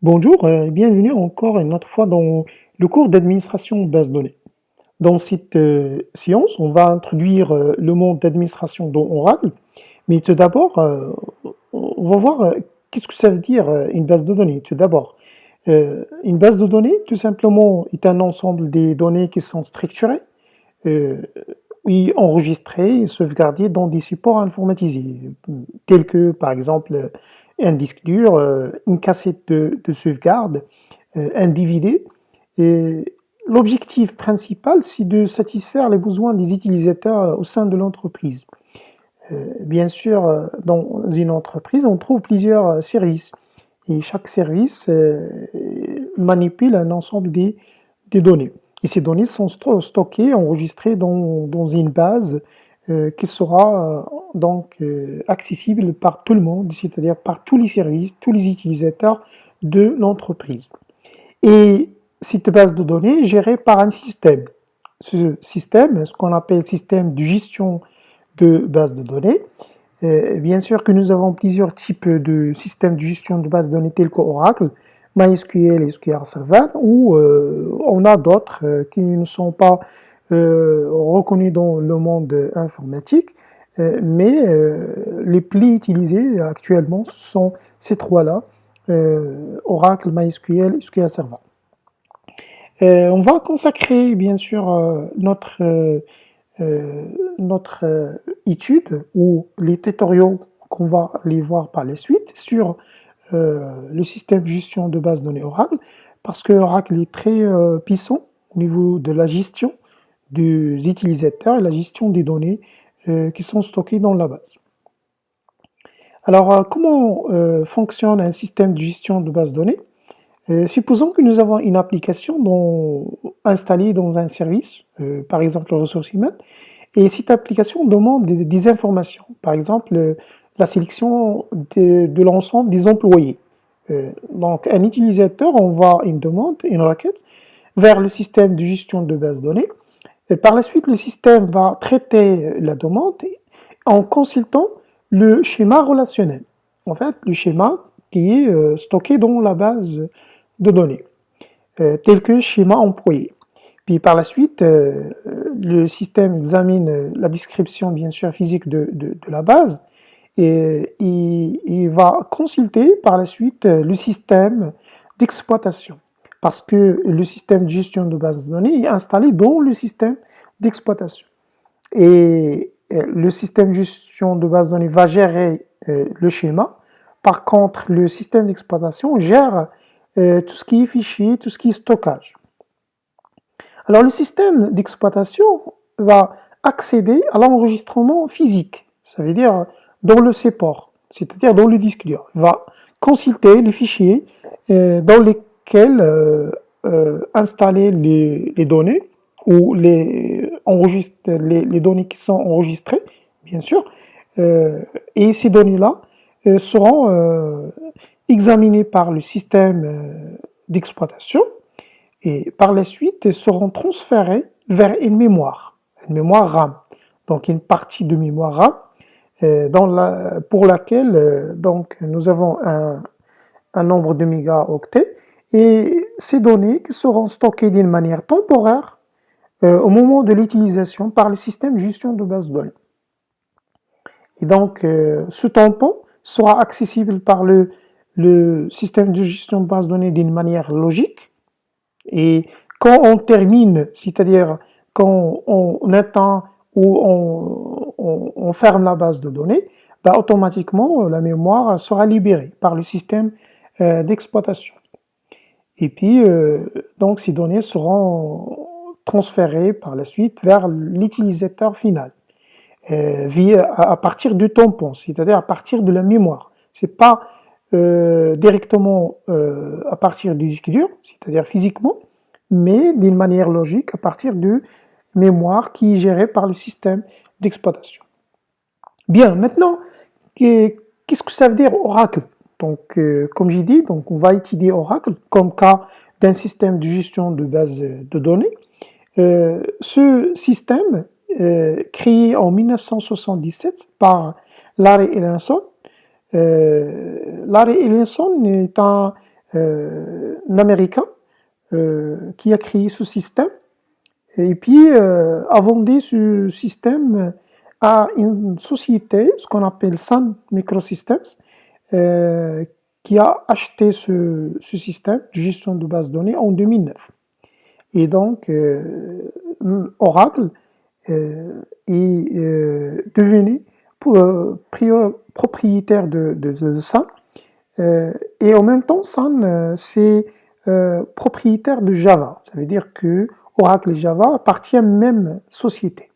Bonjour et bienvenue encore une autre fois dans le cours d'administration de base de données. Dans cette séance, on va introduire le mot d'administration dans Oracle, mais tout d'abord, on va voir qu'est-ce que ça veut dire une base de données. Tout d'abord, une base de données, tout simplement, est un ensemble des données qui sont structurées, euh, et enregistrées et sauvegardées dans des supports informatisés, tels que, par exemple, un disque dur, une cassette de sauvegarde, un DVD. Et l'objectif principal, c'est de satisfaire les besoins des utilisateurs au sein de l'entreprise. Bien sûr, dans une entreprise, on trouve plusieurs services. Et chaque service manipule un ensemble des données. Et ces données sont stockées, enregistrées dans une base qui sera donc accessible par tout le monde, c'est-à-dire par tous les services, tous les utilisateurs de l'entreprise. Et cette base de données est gérée par un système. Ce système, ce qu'on appelle système de gestion de base de données, bien sûr que nous avons plusieurs types de systèmes de gestion de base de données tels qu'Oracle, MySQL et SQL Server, ou on a d'autres qui ne sont pas reconnus dans le monde informatique, mais les plus utilisés actuellement ce sont ces trois-là, Oracle, MySQL et SQL Server. On va consacrer bien sûr notre étude ou les tutoriaux qu'on va les voir par la suite sur le système de gestion de base de données Oracle, parce que Oracle est très puissant au niveau de la gestion des utilisateurs et la gestion des données qui sont stockées dans la base. Alors, comment fonctionne un système de gestion de base de données? Supposons que nous avons une application installée dans un service, par exemple les ressources humaines, et cette application demande des informations, par exemple la sélection de l'ensemble des employés. Donc un utilisateur envoie une demande, une requête, vers le système de gestion de base de données, et par la suite le système va traiter la demande en consultant le schéma relationnel. En fait, le schéma qui est stocké dans la base de données, tel que schéma employé. Puis par la suite, le système examine la description bien sûr physique de la base et il va consulter par la suite le système d'exploitation. Parce que le système de gestion de base de données est installé dans le système d'exploitation. Et le système de gestion de base de données va gérer le schéma. Par contre, le système d'exploitation gère tout ce qui est fichier, tout ce qui est stockage. Alors le système d'exploitation va accéder à l'enregistrement physique, ça veut dire dans le support, c'est-à-dire dans le disque dur. Il va consulter les fichiers dans lesquels installer les données ou les données qui sont enregistrées, bien sûr, et ces données-là seront examinées par le système d'exploitation et par la suite seront transférées vers une mémoire RAM. Donc une partie de mémoire RAM pour laquelle donc nous avons un nombre de mégaoctets et ces données qui seront stockées d'une manière temporaire au moment de l'utilisation par le système de gestion de base de données. Et donc ce tampon sera accessible par le système de gestion de base de données d'une manière logique. Et quand on termine, c'est-à-dire quand on atteint ou on ferme la base de données, bah, automatiquement la mémoire sera libérée par le système d'exploitation. Et puis, donc ces données seront transférées par la suite vers l'utilisateur final à partir du tampon, c'est-à-dire à partir de la mémoire. C'est pas directement à partir du disque dur, c'est-à-dire physiquement, mais d'une manière logique à partir de mémoire qui est gérée par le système d'exploitation. Bien, maintenant, qu'est-ce que ça veut dire Oracle? Donc, comme j'ai dit, donc on va étudier Oracle comme cas d'un système de gestion de base de données. Ce système, créé en 1977 par Larry Ellison, Larry Ellison est un un Américain qui a créé ce système et puis a vendu ce système à une société, ce qu'on appelle Sun Microsystems, euh, qui a acheté ce système de gestion de base de données en 2009. Et donc, Oracle est devenu propriétaire de Sun. Et en même temps, Sun, c'est propriétaire de Java. Ça veut dire que Oracle et Java appartiennent à la même société.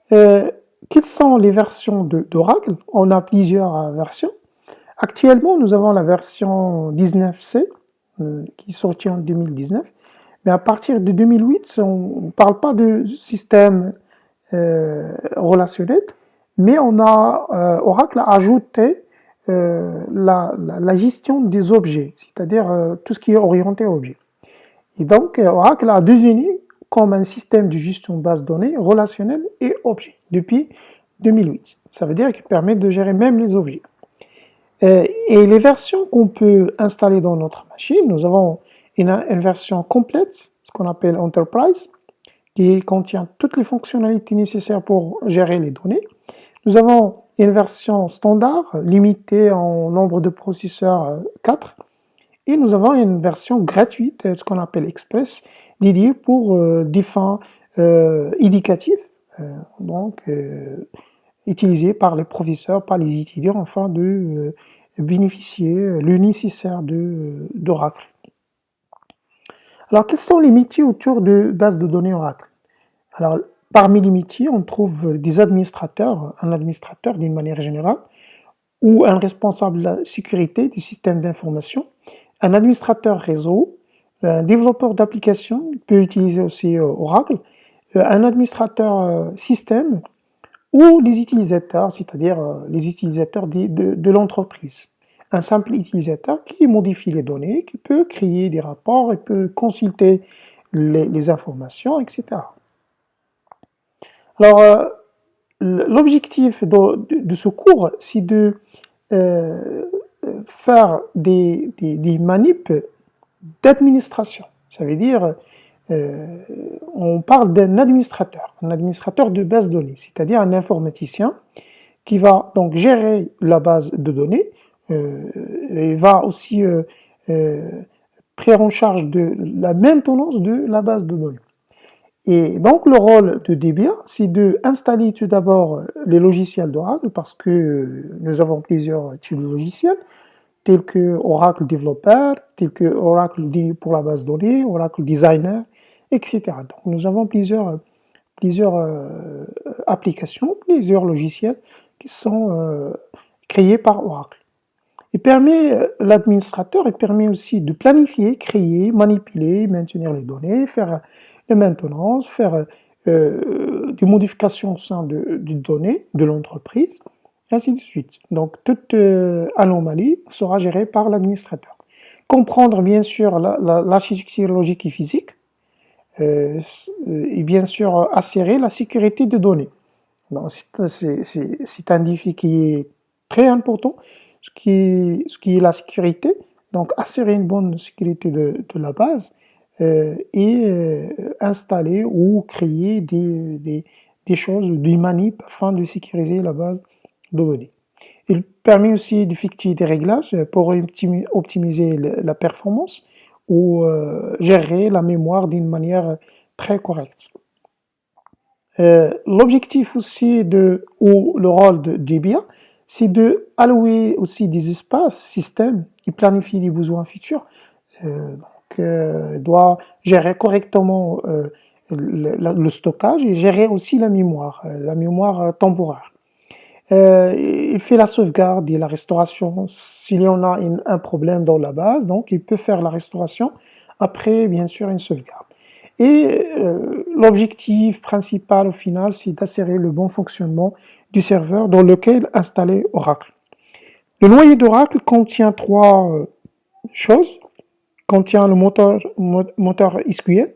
Quelles sont les versions d'Oracle? On a plusieurs versions. Actuellement, nous avons la version 19C qui est sortie en 2019. Mais à partir de 2008, on ne parle pas de système relationnel, mais Oracle a ajouté la gestion des objets, c'est-à-dire tout ce qui est orienté objet. Et donc, Oracle a devenu comme un système de gestion de base de données relationnelle et objet depuis 2008. Ça veut dire qu'il permet de gérer même les objets. Et les versions qu'on peut installer dans notre machine, nous avons une version complète, ce qu'on appelle Enterprise, qui contient toutes les fonctionnalités nécessaires pour gérer les données. Nous avons une version standard, limitée en nombre de processeurs 4. Et nous avons une version gratuite, ce qu'on appelle Express, dédiée pour des fins éducatives, donc utilisées par les professeurs, par les étudiants, afin de bénéficier le nécessaire d'Oracle. Alors, quels sont les métiers autour de bases de données Oracle? Alors, parmi les métiers, on trouve des administrateurs, un administrateur d'une manière générale, ou un responsable de la sécurité du système d'information, un administrateur réseau, un développeur d'applications peut utiliser aussi Oracle, un administrateur système, ou les utilisateurs, c'est-à-dire les utilisateurs de l'entreprise. Un simple utilisateur qui modifie les données, qui peut créer des rapports, et peut consulter les informations, etc. Alors, l'objectif de ce cours, c'est de faire des manips d'administration. Ça veut dire, on parle d'un administrateur de base de données, c'est-à-dire un informaticien qui va donc gérer la base de données, et va aussi prendre en charge de la maintenance de la base de données. Et donc le rôle de Debian, c'est d'installer tout d'abord les logiciels d'Oracle, parce que nous avons plusieurs types de logiciels, tels que Oracle Developer, tels que Oracle pour la base de données, Oracle Designer, etc. Donc nous avons plusieurs applications, plusieurs logiciels qui sont créés par Oracle. L'administrateur permet aussi de planifier, créer, manipuler, maintenir les données, faire la maintenance, faire des modifications au sein des données de l'entreprise, et ainsi de suite. Donc toute anomalie sera gérée par l'administrateur. Comprendre bien sûr l'architecture logique et physique, et bien sûr assurer la sécurité des données. C'est un défi qui est très important, ce qui est la sécurité, donc assurer une bonne sécurité de la base et installer ou créer des choses, des manips afin de sécuriser la base de données. Il permet aussi d'effectuer des réglages pour optimiser la performance ou gérer la mémoire d'une manière très correcte. L'objectif aussi ou le rôle de Debian, c'est de allouer aussi des espaces système et planifier les besoins futurs. Doit gérer correctement le stockage et gérer aussi la mémoire temporaire. Il fait la sauvegarde et la restauration s'il y en a un problème dans la base, donc il peut faire la restauration après bien sûr une sauvegarde. Et l'objectif principal au final, c'est d'assurer le bon fonctionnement du serveur dans lequel installer Oracle. Le noyau d'Oracle contient trois choses. Contient le moteur SQL,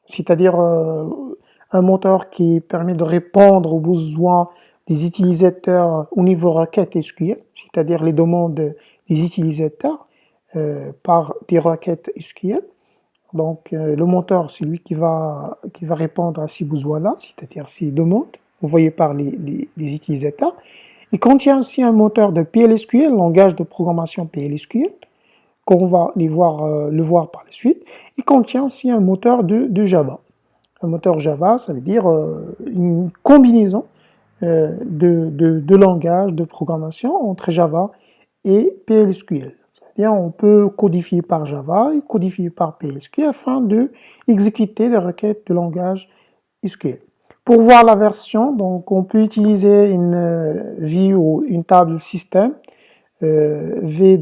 c'est-à-dire un moteur qui permet de répondre aux besoins des utilisateurs au niveau requête SQL, c'est-à-dire les demandes des utilisateurs. par des requêtes SQL. Donc, le moteur, c'est lui qui va répondre à ces besoins-là, c'est-à-dire ces demandes envoyées par les utilisateurs. Il contient aussi un moteur de PLSQL, langage de programmation PLSQL, qu'on va le voir par la suite. Il contient aussi un moteur de Java. Un moteur Java, ça veut dire une combinaison de langages de programmation entre Java et PLSQL. C'est-à-dire on peut codifier par Java et codifier par PLSQL afin de exécuter les requêtes de langage SQL. Pour voir la version, donc on peut utiliser une view ou une table système v$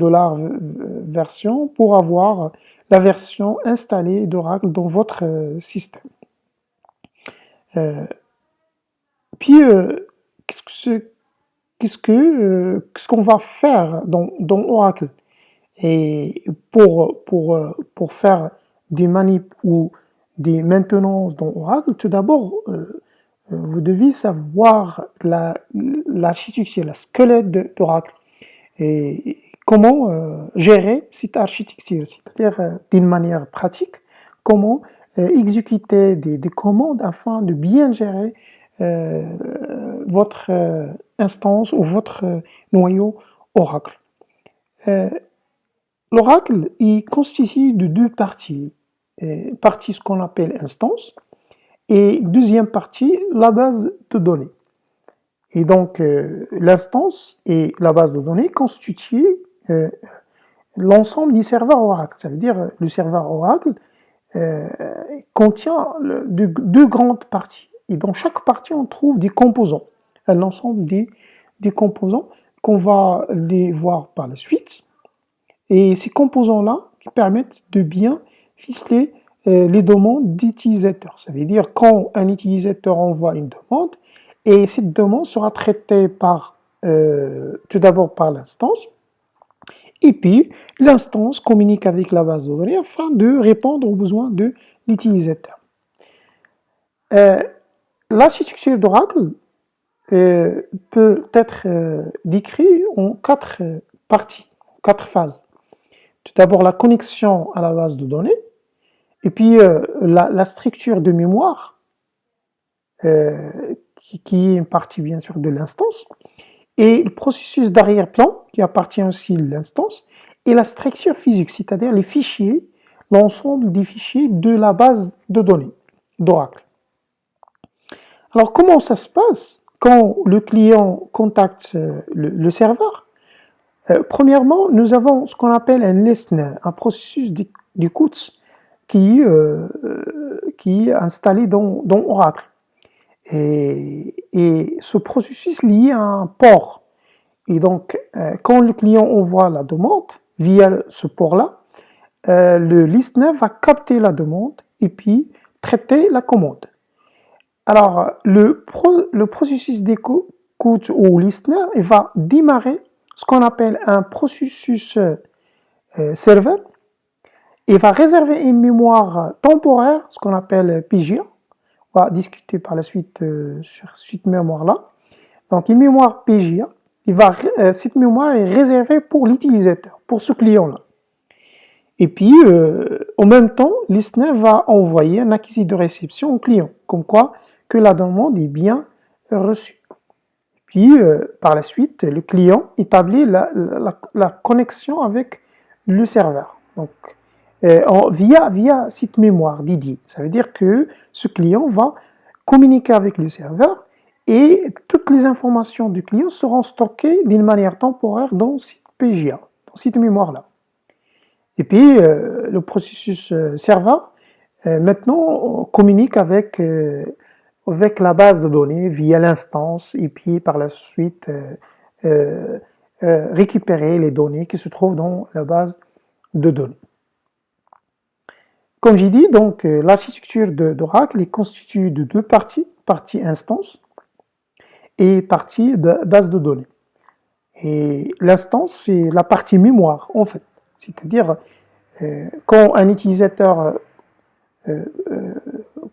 version pour avoir la version installée d'Oracle dans votre système. Puis, qu'est-ce qu'on va faire dans Oracle? Et pour faire des manips ou des maintenances dans Oracle, tout d'abord, vous devez savoir l'architecture, la squelette d'Oracle et comment gérer cette architecture, c'est-à-dire d'une manière pratique, comment exécuter des commandes afin de bien gérer votre instance ou votre noyau Oracle. L'Oracle est constitué de deux parties. Partie ce qu'on appelle instance et deuxième partie, la base de données. Et donc, l'instance et la base de données constituent l'ensemble du serveur Oracle. Ça veut dire le serveur Oracle contient deux grandes parties. Et dans chaque partie, on trouve des composants. L'ensemble des composants qu'on va les voir par la suite. Et ces composants-là qui permettent de bien ficeler les demandes d'utilisateurs. Ça veut dire quand un utilisateur envoie une demande, et cette demande sera traitée tout d'abord par l'instance, et puis l'instance communique avec la base de données afin de répondre aux besoins de l'utilisateur. L'architecture d'Oracle peut être décrite en quatre parties, quatre phases. Tout d'abord la connexion à la base de données, et puis la structure de mémoire, qui est une partie bien sûr de l'instance, et le processus d'arrière-plan, qui appartient aussi à l'instance, et la structure physique, c'est-à-dire les fichiers, l'ensemble des fichiers de la base de données d'Oracle. Alors comment ça se passe quand le client contacte le serveur? Premièrement, nous avons ce qu'on appelle un listener, un processus d'écoute qui est installé dans Oracle. Et ce processus est lié à un port. Et donc, quand le client envoie la demande via ce port-là, le listener va capter la demande et puis traiter la commande. Alors, le processus d'écoute au listener, il va démarrer ce qu'on appelle un processus serveur. Il va réserver une mémoire temporaire, ce qu'on appelle PGA. On va discuter par la suite sur cette mémoire-là. Donc, une mémoire PGA, cette mémoire est réservée pour l'utilisateur, pour ce client-là. Et puis, en même temps, listener va envoyer un accusé de réception au client, comme quoi que la demande est bien reçue. Et puis, par la suite, le client établit la connexion avec le serveur. Donc, via cette mémoire dédiée. Ça veut dire que ce client va communiquer avec le serveur et toutes les informations du client seront stockées d'une manière temporaire dans cette PGA, dans cette mémoire-là. Et puis, le processus serveur, maintenant, communique avec la base de données via l'instance et puis par la suite récupérer les données qui se trouvent dans la base de données. Comme j'ai dit, donc l'architecture d'Oracle est constituée de deux parties, partie instance et partie base de données. Et l'instance, c'est la partie mémoire, en fait. C'est-à-dire, quand un utilisateur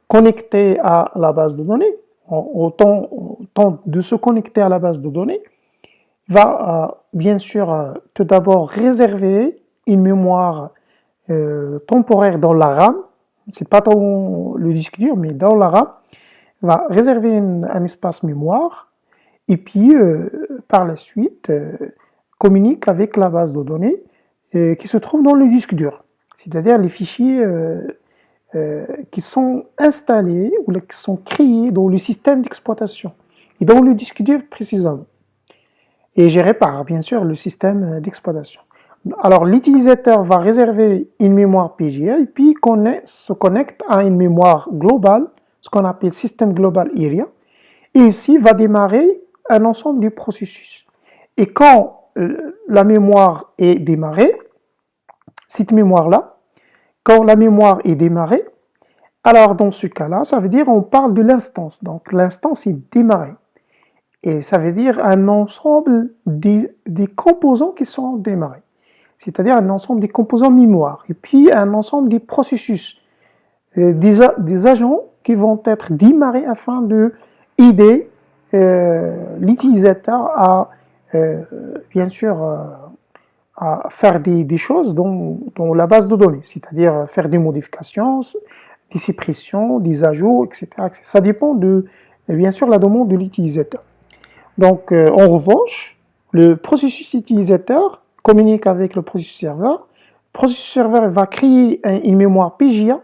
connecté à la base de données, au temps de se connecter à la base de données, va bien sûr tout d'abord réserver une mémoire temporaire dans la RAM, c'est pas dans le disque dur, mais dans la RAM, va réserver un espace mémoire et puis par la suite communique avec la base de données qui se trouve dans le disque dur, c'est-à-dire les fichiers qui sont installés ou qui sont créés dans le système d'exploitation et dans le disque dur précisément, et géré par bien sûr le système d'exploitation. Alors l'utilisateur va réserver une mémoire PGA et puis se connecte à une mémoire globale, ce qu'on appelle System Global Area, et ici va démarrer un ensemble de processus. Et quand la mémoire est démarrée, cette mémoire-là, quand la mémoire est démarrée, alors dans ce cas-là, ça veut dire on parle de l'instance. Donc l'instance est démarrée. Et ça veut dire un ensemble des composants qui sont démarrés. C'est-à-dire un ensemble des composants mémoire. Et puis un ensemble des processus, des agents qui vont être démarrés afin de aider l'utilisateur à, bien sûr, à faire des choses dans la base de données, c'est-à-dire faire des modifications, des suppressions, des ajouts, etc. Ça dépend de, bien sûr, la demande de l'utilisateur. Donc, en revanche, le processus utilisateur communique avec le processus serveur. Le processus serveur va créer une mémoire PGA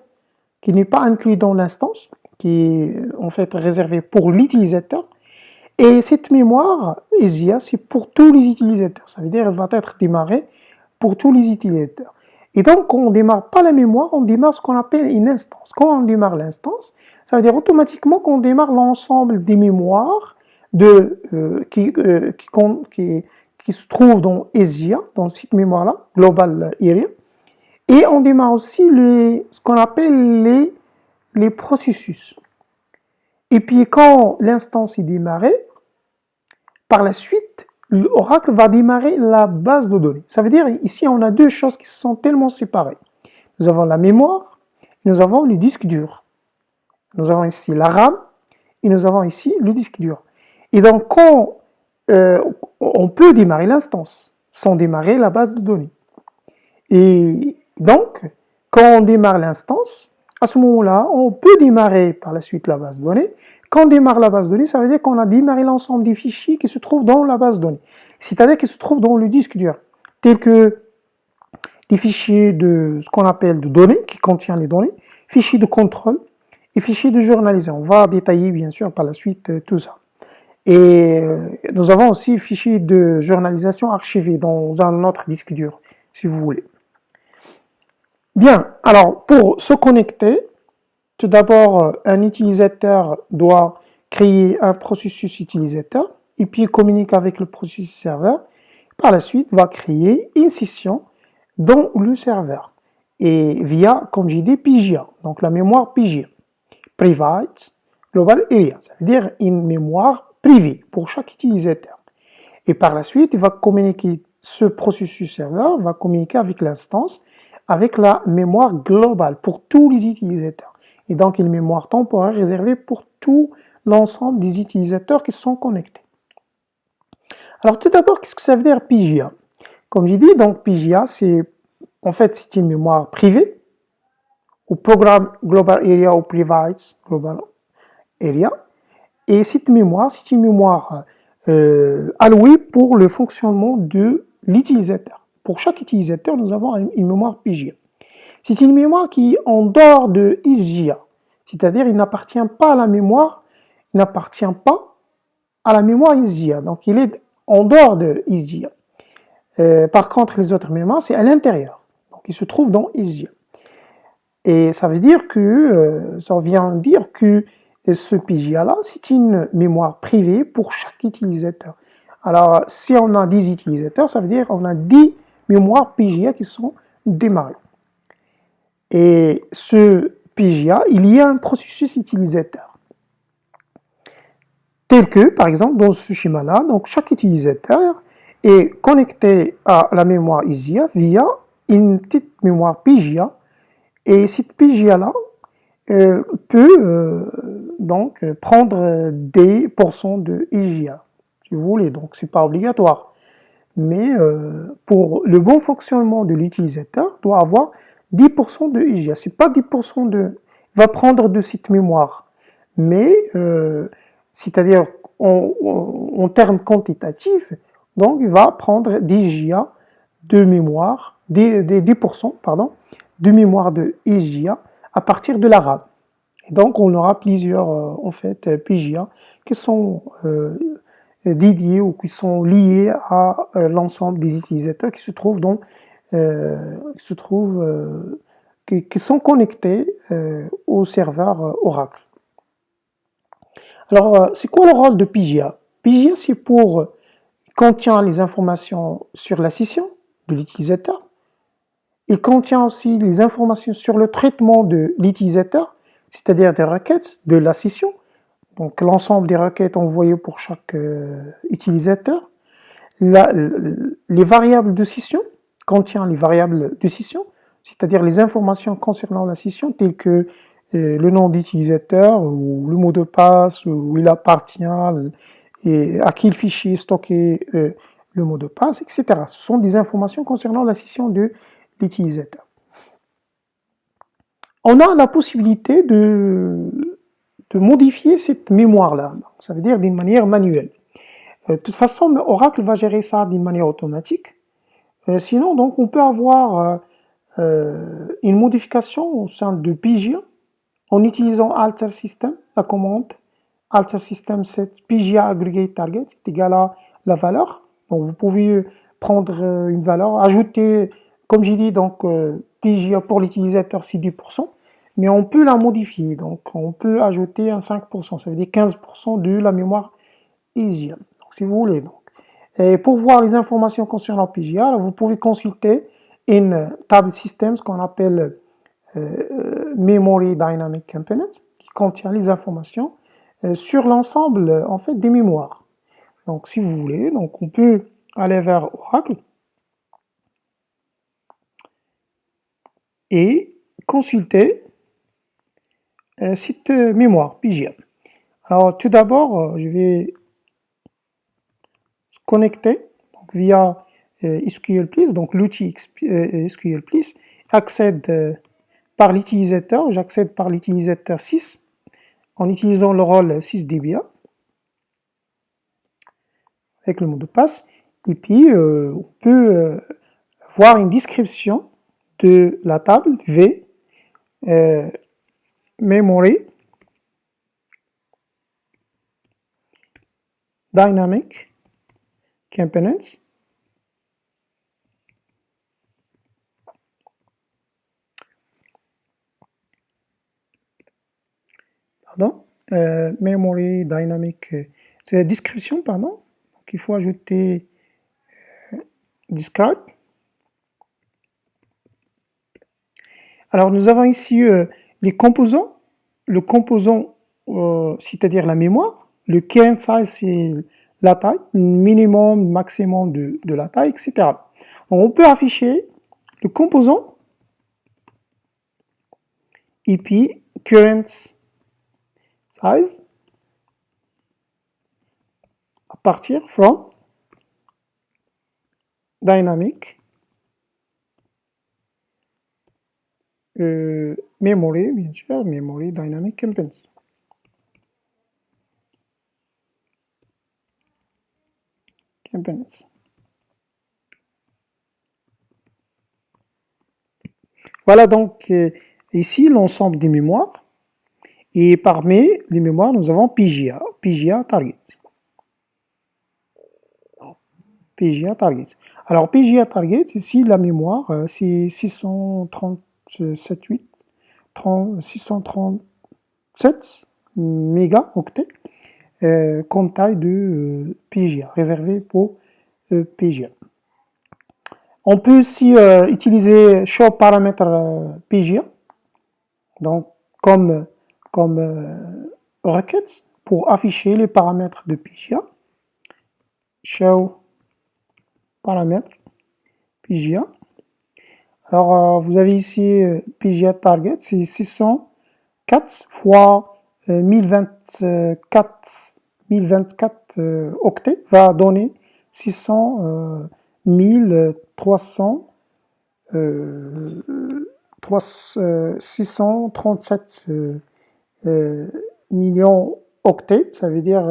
qui n'est pas inclue dans l'instance, qui est en fait réservée pour l'utilisateur. Et cette mémoire ESIA, c'est pour tous les utilisateurs. Ça veut dire qu'elle va être démarrée pour tous les utilisateurs. Et donc, quand on ne démarre pas la mémoire, on démarre ce qu'on appelle une instance. Quand on démarre l'instance, ça veut dire automatiquement qu'on démarre l'ensemble des mémoires qui se trouvent dans ESIA, dans cette mémoire-là, Global Area. Et on démarre aussi ce qu'on appelle les processus. Et puis, quand l'instance est démarrée, par la suite, l'Oracle va démarrer la base de données. Ça veut dire, ici, on a deux choses qui sont tellement séparées. Nous avons la mémoire, et nous avons le disque dur. Nous avons ici la RAM, et nous avons ici le disque dur. Et donc, quand on peut démarrer l'instance, sans démarrer la base de données. Et donc, quand on démarre l'instance, à ce moment-là, on peut démarrer par la suite la base de données. Quand on démarre la base de données, ça veut dire qu'on a démarré l'ensemble des fichiers qui se trouvent dans la base de données, c'est-à-dire qui se trouvent dans le disque dur, tels que des fichiers de ce qu'on appelle de données, qui contiennent les données, fichiers de contrôle et fichiers de journalisation. On va détailler bien sûr par la suite tout ça. Et nous avons aussi fichiers de journalisation archivés dans un autre disque dur, si vous voulez. Bien, alors pour se connecter, tout d'abord, un utilisateur doit créer un processus utilisateur et puis communique avec le processus serveur. Par la suite, va créer une session dans le serveur et via, comme j'ai dit, PGA, donc la mémoire PGA, Private Global Area, ça veut dire une mémoire privée pour chaque utilisateur. Et par la suite, il va communiquer, ce processus serveur va communiquer avec l'instance, avec la mémoire globale pour tous les utilisateurs. Et donc une mémoire temporaire réservée pour tout l'ensemble des utilisateurs qui sont connectés. Alors tout d'abord, qu'est-ce que ça veut dire PGA? Comme j'ai dit, donc PGA, c'est une mémoire privée, ou Program Global Area ou Private Global Area. Et cette mémoire, c'est une mémoire allouée pour le fonctionnement de l'utilisateur. Pour chaque utilisateur, nous avons une mémoire PGA. C'est une mémoire qui est en dehors de ISGA, c'est-à-dire il n'appartient pas à la mémoire, ISGA, donc il est en dehors de ISGA. Par contre, les autres mémoires, c'est à l'intérieur, donc il se trouve dans ISGA. Et ça veut dire que, ça vient dire que ce PGA-là, c'est une mémoire privée pour chaque utilisateur. Alors, si on a 10 utilisateurs, ça veut dire qu'on a 10 mémoires PGA qui sont démarrées. Et ce PGA, il y a un processus utilisateur. Tel que, par exemple, dans ce schéma-là, donc chaque utilisateur est connecté à la mémoire ISIA via une petite mémoire PGA. Et cette PGA-là peut donc prendre des pourcents de ISIA, si vous voulez. Donc, ce n'est pas obligatoire. mais pour le bon fonctionnement de l'utilisateur, doit avoir 10% de IGA. C'est pas 10% va prendre de cette mémoire, mais c'est-à-dire en termes quantitatifs, donc il va prendre 10 giga de mémoire, 10%, pardon, de mémoire de IGA à partir de la RAM. Et donc on aura plusieurs en fait PGA qui sont dédiés ou qui sont liés à l'ensemble des utilisateurs qui se trouvent dans qui sont connectés au serveur Oracle. Alors, c'est quoi le rôle de PGA? PGA, c'est contient les informations sur la session de l'utilisateur. Il contient aussi les informations sur le traitement de l'utilisateur, c'est-à-dire des requêtes de la session. Donc, l'ensemble des requêtes envoyées pour chaque utilisateur. Les variables de session contient les variables de session, c'est-à-dire les informations concernant la session, telles que le nom d'utilisateur, ou le mot de passe, où il appartient, et à quel fichier stocker le mot de passe, etc. Ce sont des informations concernant la session de l'utilisateur. On a la possibilité de modifier cette mémoire-là, ça veut dire d'une manière manuelle. De toute façon, Oracle va gérer ça d'une manière automatique. Sinon, donc, on peut avoir une modification au sein de PGA en utilisant alter system, la commande alter system set PGA aggregate target, c'est égal à la valeur. Donc, vous pouvez prendre une valeur, ajouter, comme j'ai dit, donc PGA pour l'utilisateur c'est 10%, mais on peut la modifier. Donc, on peut ajouter un 5%, ça veut dire 15% de la mémoire IGA. Donc, si vous voulez. Donc. Et pour voir les informations concernant PGA, vous pouvez consulter une table système, ce qu'on appelle Memory Dynamic Components, qui contient les informations sur l'ensemble en fait des mémoires. Donc, si vous voulez, donc on peut aller vers Oracle et consulter cette mémoire PGA. Alors, tout d'abord, je vais se connecter donc, via SQL Place, donc l'outil SQL Place accède par l'utilisateur, j'accède par l'utilisateur 6 en utilisant le rôle 6DBA avec le mot de passe, et puis on peut voir une description de la table V Memory Dynamic Components. Pardon, Memory Dynamic, c'est la description, pardon. Donc il faut ajouter describe. Alors nous avons ici les composants. Le composant, c'est-à-dire la mémoire. Le current size, c'est la taille, minimum, maximum de la taille, etc. Donc, on peut afficher le composant et puis current size à partir from dynamic memory, bien sûr, memory dynamic components. Voilà donc ici l'ensemble des mémoires. Et parmi les mémoires, nous avons PGA, PGA target. PGA target. Alors PGA target, ici la mémoire, c'est 637 mégaoctets comme taille de PGA, réservé pour PGA. On peut aussi utiliser show paramètre PGA, donc comme requête pour afficher les paramètres de PGA. Show paramètres PGA. Alors, vous avez ici PGA target, c'est 604 fois 1024 octets, va donner 600 1300 637 millions octets, ça veut dire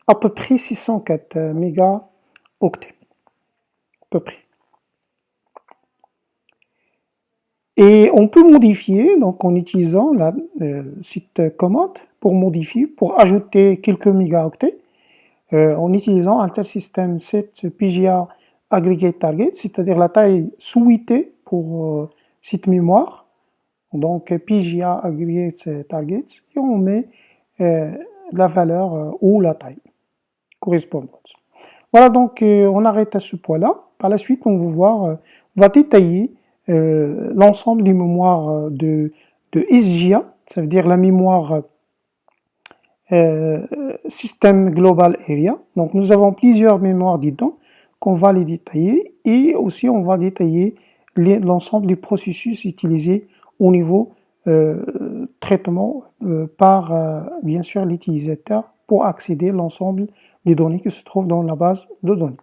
à peu près 604 mégaoctets, à peu près. Et on peut modifier, donc en utilisant la cette commande pour modifier, pour ajouter quelques mégaoctets, en utilisant un tel système set PGA aggregate target, c'est-à-dire la taille souhaitée pour cette mémoire. Donc PGA aggregate target, et on met la valeur ou la taille correspondante. Voilà, donc on arrête à ce point-là. Par la suite, on va voir, on va détailler l'ensemble des mémoires de SGA, ça veut dire la mémoire System Global Area. Donc nous avons plusieurs mémoires dedans qu'on va les détailler, et aussi on va détailler l'ensemble des processus utilisés au niveau traitement par bien sûr l'utilisateur pour accéder à l'ensemble des données qui se trouvent dans la base de données.